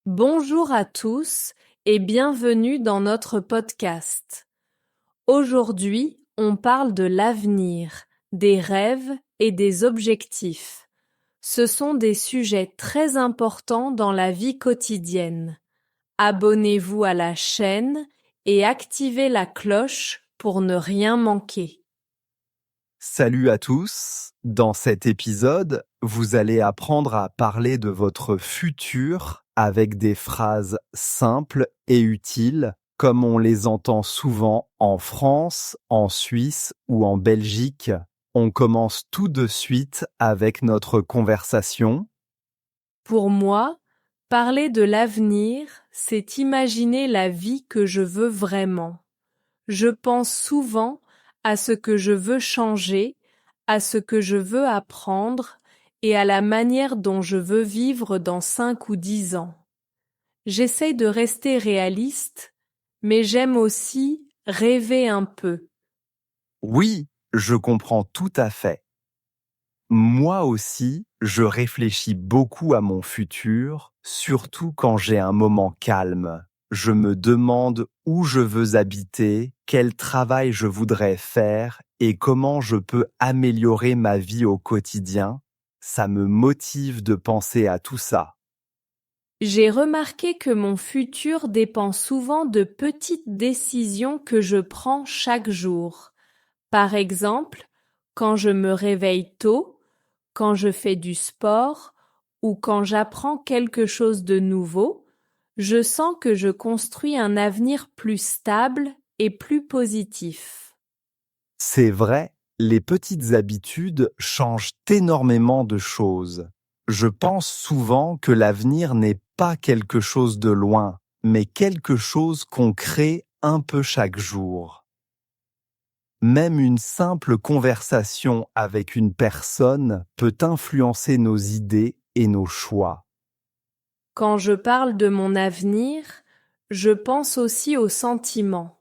Bonjour à tous et bienvenue dans notre podcast. Aujourd'hui, on parle de l'avenir, des rêves et des objectifs. Ce sont des sujets très importants dans la vie quotidienne. Abonnez-vous à la chaîne et activez la cloche pour ne rien manquer. Salut à tous. Dans cet épisode, vous allez apprendre à parler de votre futur avec des phrases simples et utiles, comme on les entend souvent en France, en Suisse ou en Belgique. On commence tout de suite avec notre conversation. Pour moi, parler de l'avenir, c'est imaginer la vie que je veux vraiment. Je pense souvent à ce que je veux changer, à ce que je veux apprendre et à la manière dont je veux vivre dans 5 ou 10 ans. J'essaye de rester réaliste, mais j'aime aussi rêver un peu. Oui, je comprends tout à fait. Moi aussi, je réfléchis beaucoup à mon futur, surtout quand j'ai un moment calme. Je me demande où je veux habiter, quel travail je voudrais faire et comment je peux améliorer ma vie au quotidien. Ça me motive de penser à tout ça. J'ai remarqué que mon futur dépend souvent de petites décisions que je prends chaque jour. Par exemple, quand je me réveille tôt, quand je fais du sport ou quand j'apprends quelque chose de nouveau, je sens que je construis un avenir plus stable et plus positif. C'est vrai, les petites habitudes changent énormément de choses. Je pense souvent que l'avenir n'est pas quelque chose de loin, mais quelque chose qu'on crée un peu chaque jour. Même une simple conversation avec une personne peut influencer nos idées et nos choix. Quand je parle de mon avenir, je pense aussi aux sentiments.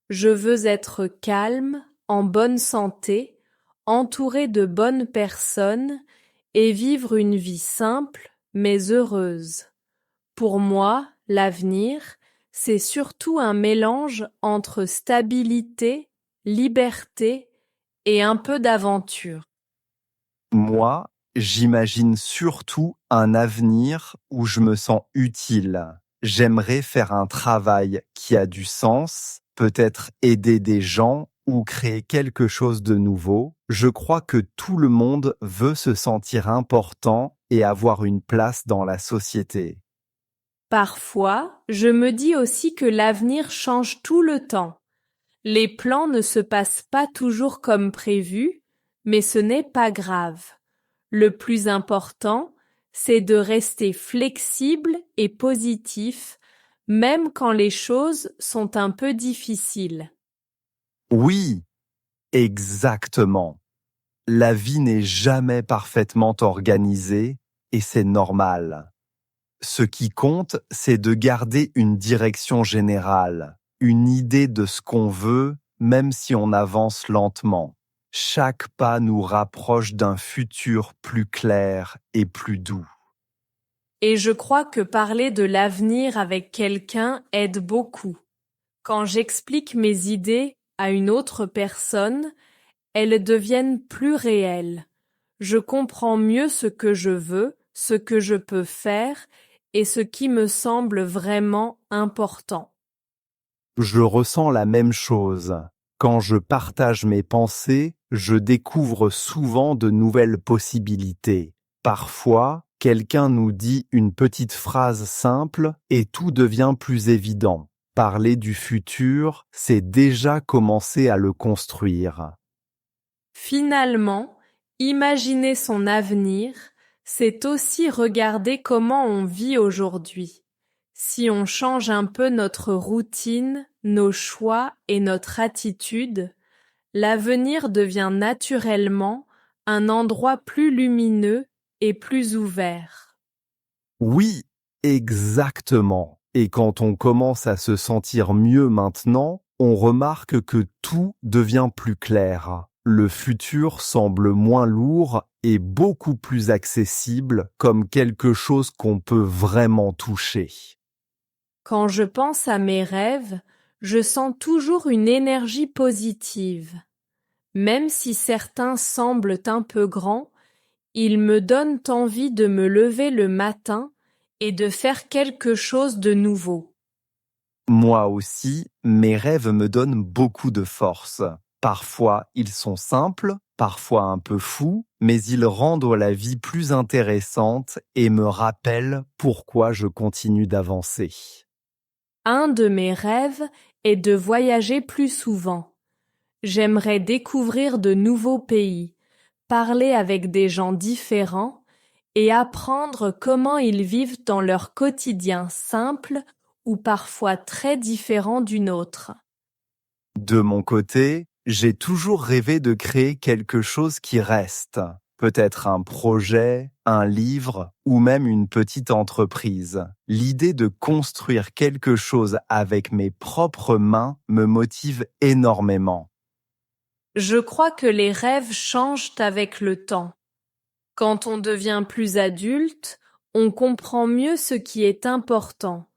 Je veux être calme, en bonne santé, entouré de bonnes personnes et vivre une vie simple mais heureuse. Pour moi, l'avenir, c'est surtout un mélange entre stabilité, liberté et un peu d'aventure. Moi, j'imagine surtout un avenir où je me sens utile. J'aimerais faire un travail qui a du sens, peut-être aider des gens ou créer quelque chose de nouveau. Je crois que tout le monde veut se sentir important et avoir une place dans la société. Parfois, je me dis aussi que l'avenir change tout le temps. Les plans ne se passent pas toujours comme prévu, mais ce n'est pas grave. Le plus important, c'est de rester flexible et positif, même quand les choses sont un peu difficiles. Oui, exactement. La vie n'est jamais parfaitement organisée et c'est normal. Ce qui compte, c'est de garder une direction générale, une idée de ce qu'on veut, même si on avance lentement. Chaque pas nous rapproche d'un futur plus clair et plus doux. Et je crois que parler de l'avenir avec quelqu'un aide beaucoup. Quand j'explique mes idées à une autre personne, elles deviennent plus réelles. Je comprends mieux ce que je veux, ce que je peux faire et ce qui me semble vraiment important. Je ressens la même chose. Quand je partage mes pensées, je découvre souvent de nouvelles possibilités. Parfois, quelqu'un nous dit une petite phrase simple et tout devient plus évident. Parler du futur, c'est déjà commencer à le construire. Finalement, imaginer son avenir, c'est aussi regarder comment on vit aujourd'hui. Si on change un peu notre routine, nos choix et notre attitude, l'avenir devient naturellement un endroit plus lumineux et plus ouvert. Oui, exactement. Et quand on commence à se sentir mieux maintenant, on remarque que tout devient plus clair. le futur semble moins lourd et beaucoup plus accessible comme quelque chose qu'on peut vraiment toucher. Quand je pense à mes rêves, je sens toujours une énergie positive. Même si certains semblent un peu grands, ils me donnent envie de me lever le matin et de faire quelque chose de nouveau. Moi aussi, mes rêves me donnent beaucoup de force. Parfois, ils sont simples, parfois un peu fous, mais ils rendent la vie plus intéressante et me rappellent pourquoi je continue d'avancer. Un de mes rêves est de voyager plus souvent. J'aimerais découvrir de nouveaux pays, parler avec des gens différents et apprendre comment ils vivent dans leur quotidien simple ou parfois très différent du nôtre. De mon côté, j'ai toujours rêvé de créer quelque chose qui reste. Peut-être un projet, un livre ou même une petite entreprise. L'idée de construire quelque chose avec mes propres mains me motive énormément. Je crois que les rêves changent avec le temps. Quand on devient plus adulte, on comprend mieux ce qui est important.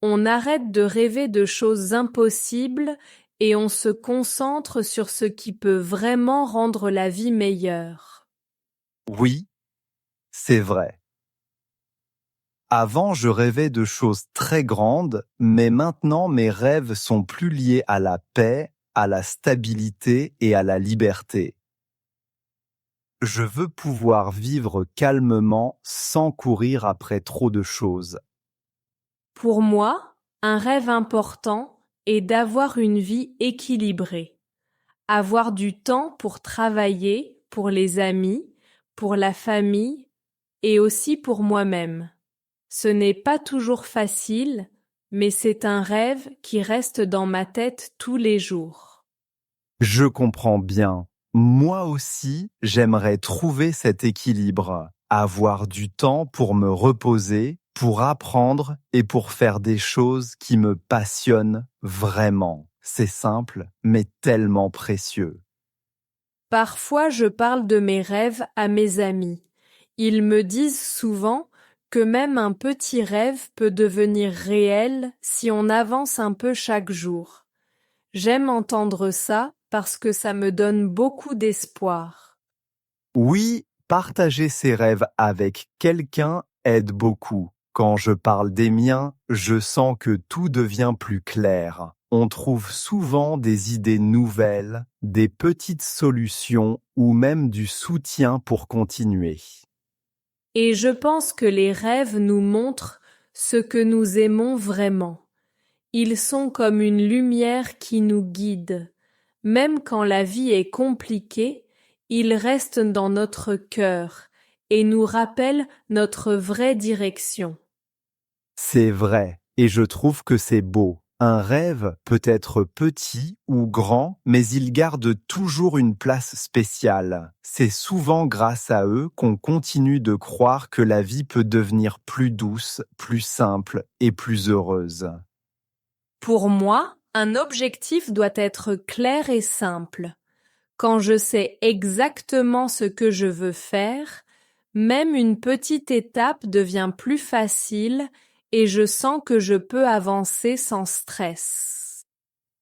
On arrête de rêver de choses impossibles et on se concentre sur ce qui peut vraiment rendre la vie meilleure. Oui, c'est vrai. Avant, je rêvais de choses très grandes, mais maintenant mes rêves sont plus liés à la paix, à la stabilité et à la liberté. Je veux pouvoir vivre calmement sans courir après trop de choses. Pour moi, un rêve important est d'avoir une vie équilibrée, avoir du temps pour travailler, pour les amis, pour la famille et aussi pour moi-même. Ce n'est pas toujours facile, mais c'est un rêve qui reste dans ma tête tous les jours. Je comprends bien. Moi aussi, j'aimerais trouver cet équilibre, avoir du temps pour me reposer, pour apprendre et pour faire des choses qui me passionnent vraiment. C'est simple, mais tellement précieux. Parfois, je parle de mes rêves à mes amis. Ils me disent souvent que même un petit rêve peut devenir réel si on avance un peu chaque jour. J'aime entendre ça parce que ça me donne beaucoup d'espoir. Oui, partager ses rêves avec quelqu'un aide beaucoup. Quand je parle des miens, je sens que tout devient plus clair. On trouve souvent des idées nouvelles, des petites solutions ou même du soutien pour continuer. Et je pense que les rêves nous montrent ce que nous aimons vraiment. Ils sont comme une lumière qui nous guide. Même quand la vie est compliquée, ils restent dans notre cœur et nous rappellent notre vraie direction. C'est vrai, et je trouve que c'est beau. Un rêve peut être petit ou grand, mais il garde toujours une place spéciale. C'est souvent grâce à eux qu'on continue de croire que la vie peut devenir plus douce, plus simple et plus heureuse. Pour moi, un objectif doit être clair et simple. Quand je sais exactement ce que je veux faire, même une petite étape devient plus facile et je sens que je peux avancer sans stress.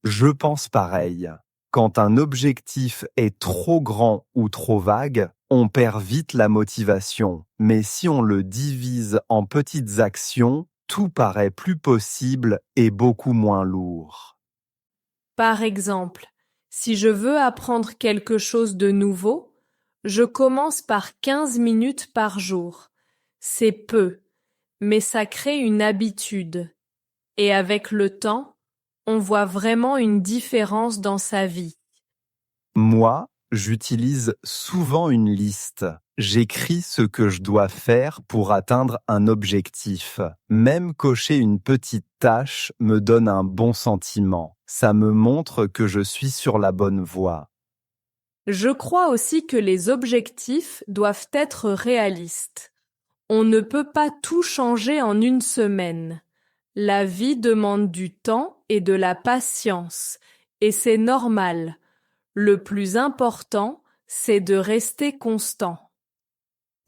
Je pense pareil. Quand un objectif est trop grand ou trop vague, on perd vite la motivation. Mais si on le divise en petites actions, tout paraît plus possible et beaucoup moins lourd. Par exemple, si je veux apprendre quelque chose de nouveau, je commence par 15 minutes par jour. C'est peu, mais ça crée une habitude. Et avec le temps, on voit vraiment une différence dans sa vie. Moi, j'utilise souvent une liste. J'écris ce que je dois faire pour atteindre un objectif. Même cocher une petite tâche me donne un bon sentiment. Ça me montre que je suis sur la bonne voie. Je crois aussi que les objectifs doivent être réalistes. On ne peut pas tout changer en une semaine. La vie demande du temps et de la patience, et c'est normal. Le plus important, c'est de rester constant.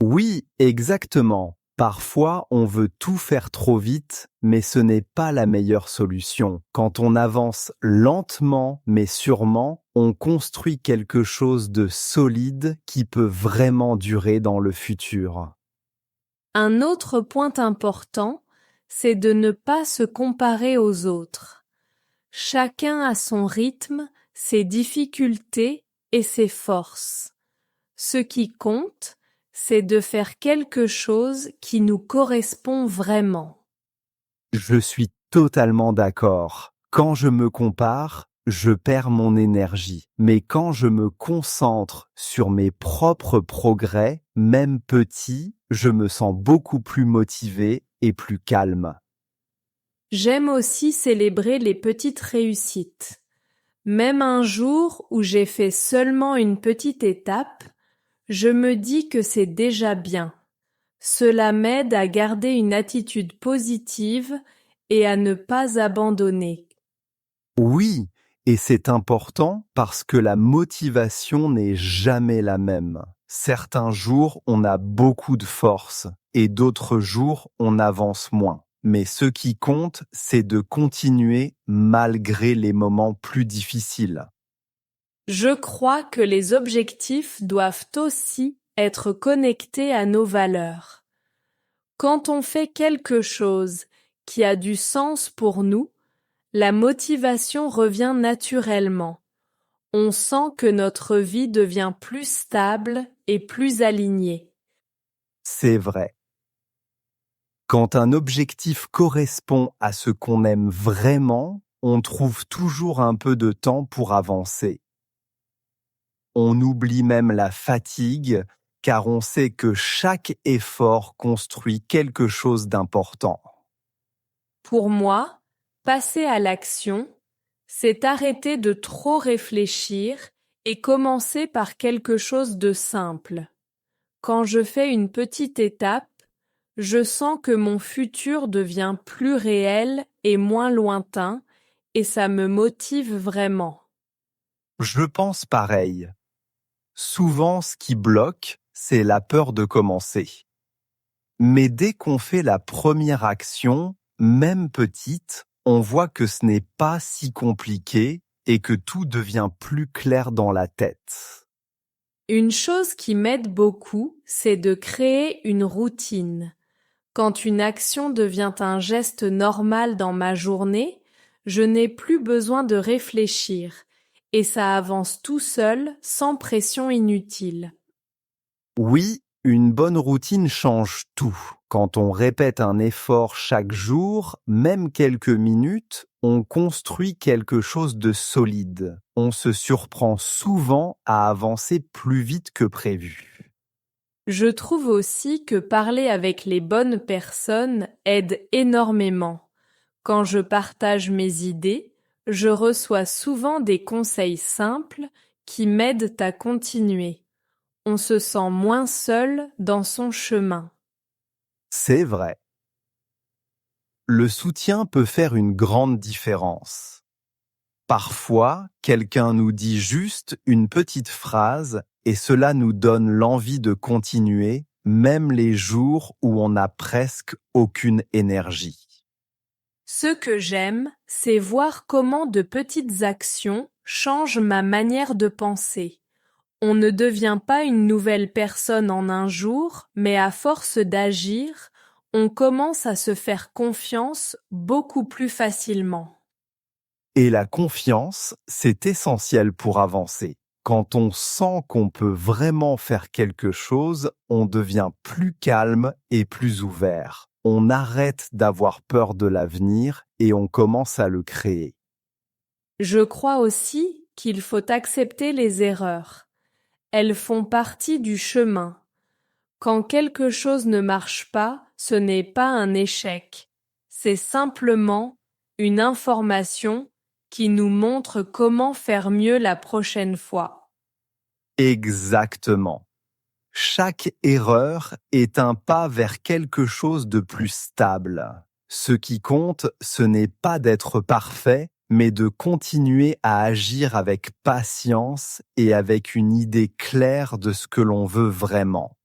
Oui, exactement. Parfois, on veut tout faire trop vite, mais ce n'est pas la meilleure solution. Quand on avance lentement mais sûrement, on construit quelque chose de solide qui peut vraiment durer dans le futur. Un autre point important, c'est de ne pas se comparer aux autres. Chacun a son rythme, ses difficultés et ses forces. Ce qui compte, c'est de faire quelque chose qui nous correspond vraiment. Je suis totalement d'accord. Quand je me compare, je perds mon énergie. Mais quand je me concentre sur mes propres progrès, même petits, je me sens beaucoup plus motivé et plus calme. J'aime aussi célébrer les petites réussites. Même un jour où j'ai fait seulement une petite étape, je me dis que c'est déjà bien. Cela m'aide à garder une attitude positive et à ne pas abandonner. Oui, et c'est important parce que la motivation n'est jamais la même. Certains jours, on a beaucoup de force et d'autres jours, on avance moins. Mais ce qui compte, c'est de continuer malgré les moments plus difficiles. Je crois que les objectifs doivent aussi être connectés à nos valeurs. Quand on fait quelque chose qui a du sens pour nous, la motivation revient naturellement. On sent que notre vie devient plus stable et plus alignée. C'est vrai. Quand un objectif correspond à ce qu'on aime vraiment, on trouve toujours un peu de temps pour avancer. On oublie même la fatigue, car on sait que chaque effort construit quelque chose d'important. Pour moi, passer à l'action, c'est arrêter de trop réfléchir et commencer par quelque chose de simple. Quand je fais une petite étape, je sens que mon futur devient plus réel et moins lointain, et ça me motive vraiment. Je pense pareil. Souvent, ce qui bloque, c'est la peur de commencer. Mais dès qu'on fait la première action, même petite, on voit que ce n'est pas si compliqué et que tout devient plus clair dans la tête. Une chose qui m'aide beaucoup, c'est de créer une routine. Quand une action devient un geste normal dans ma journée, je n'ai plus besoin de réfléchir, et ça avance tout seul, sans pression inutile. Oui, une bonne routine change tout. Quand on répète un effort chaque jour, même quelques minutes, on construit quelque chose de solide. On se surprend souvent à avancer plus vite que prévu. Je trouve aussi que parler avec les bonnes personnes aide énormément. Quand je partage mes idées, je reçois souvent des conseils simples qui m'aident à continuer. On se sent moins seul dans son chemin. C'est vrai. Le soutien peut faire une grande différence. Parfois, quelqu'un nous dit juste une petite phrase et cela nous donne l'envie de continuer, même les jours où on n'a presque aucune énergie. Ce que j'aime, c'est voir comment de petites actions changent ma manière de penser. On ne devient pas une nouvelle personne en un jour, mais à force d'agir, on commence à se faire confiance beaucoup plus facilement. Et la confiance, c'est essentiel pour avancer. Quand on sent qu'on peut vraiment faire quelque chose, on devient plus calme et plus ouvert. On arrête d'avoir peur de l'avenir et on commence à le créer. Je crois aussi qu'il faut accepter les erreurs. Elles font partie du chemin. Quand quelque chose ne marche pas, ce n'est pas un échec. C'est simplement une information qui nous montre comment faire mieux la prochaine fois. Exactement. Chaque erreur est un pas vers quelque chose de plus stable. Ce qui compte, ce n'est pas d'être parfait, mais de continuer à agir avec patience et avec une idée claire de ce que l'on veut vraiment.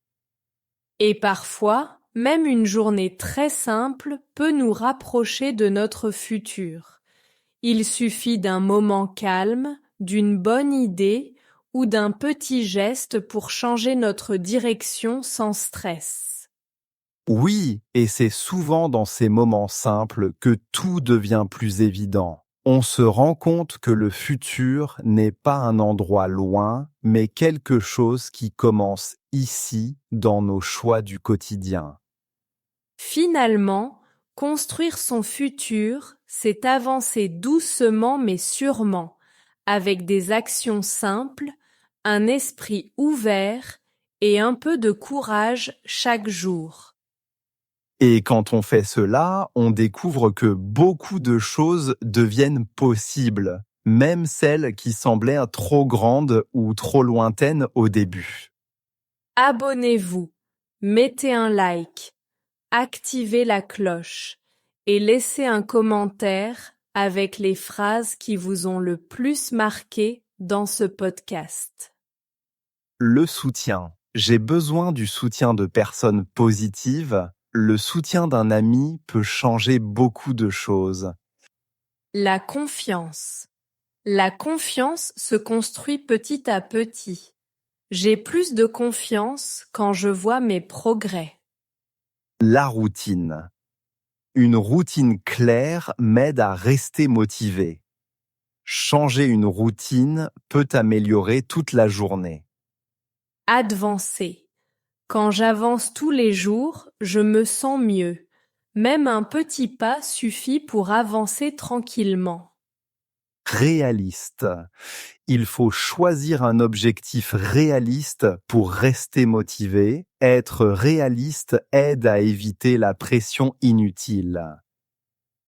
Et parfois, même une journée très simple peut nous rapprocher de notre futur. Il suffit d'un moment calme, d'une bonne idée ou d'un petit geste pour changer notre direction sans stress. Oui, et c'est souvent dans ces moments simples que tout devient plus évident. On se rend compte que le futur n'est pas un endroit loin, mais quelque chose qui commence ici, dans nos choix du quotidien. Finalement, construire son futur, c'est avancer doucement mais sûrement, avec des actions simples, un esprit ouvert et un peu de courage chaque jour. Et quand on fait cela, on découvre que beaucoup de choses deviennent possibles, même celles qui semblaient trop grandes ou trop lointaines au début. Abonnez-vous, mettez un like, activez la cloche et laissez un commentaire avec les phrases qui vous ont le plus marqué dans ce podcast. Le soutien. J'ai besoin du soutien de personnes positives. Le soutien d'un ami peut changer beaucoup de choses. La confiance. La confiance se construit petit à petit. J'ai plus de confiance quand je vois mes progrès. La routine. Une routine claire m'aide à rester motivé. Changer une routine peut améliorer toute la journée. Avancer. Quand j'avance tous les jours, je me sens mieux. Même un petit pas suffit pour avancer tranquillement. Réaliste. Il faut choisir un objectif réaliste pour rester motivé. Être réaliste aide à éviter la pression inutile.